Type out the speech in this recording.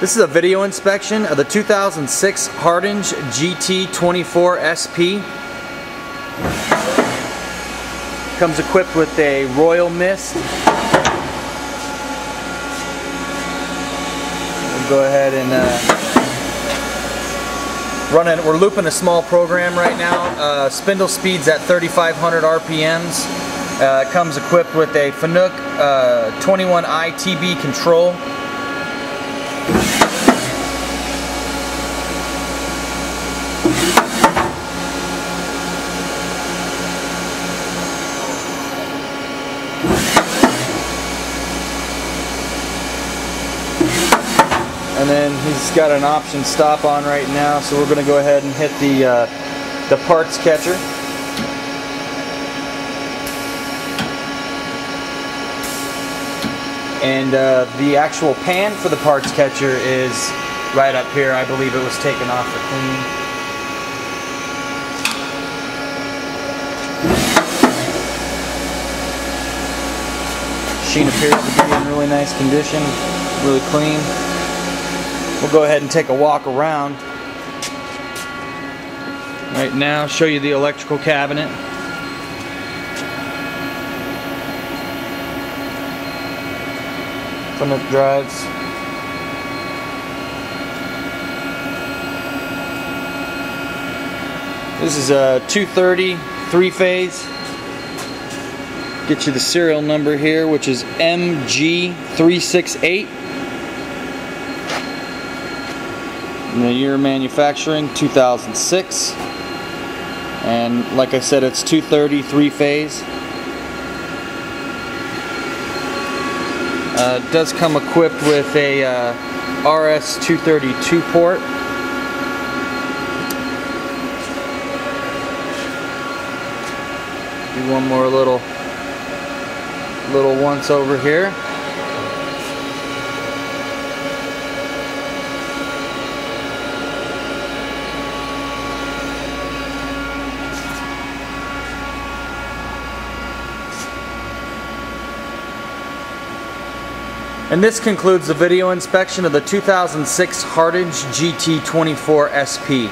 This is a video inspection of the 2006 Hardinge GT27SP. Comes equipped with a Royal Mist. We'll go ahead and run it. We're looping a small program right now. Spindle speeds at 3,500 RPMs. It comes equipped with a Fanuc 21i TB control. And then he's got an option stop on right now, so we're going to go ahead and hit the parts catcher. And the actual pan for the parts catcher is right up here. I believe it was taken off for cleaning. Machine appears to be in really nice condition, really clean. We'll go ahead and take a walk around right now, show you the electrical cabinet. Fanuc drives. This is a 230 3-phase. Get you the serial number here, which is MG368. And the year manufacturing 2006, and like I said, it's 230 3-phase. It does come equipped with a RS-232 port. Do one more little once over here. And this concludes the video inspection of the 2006 Hardinge GT27SP.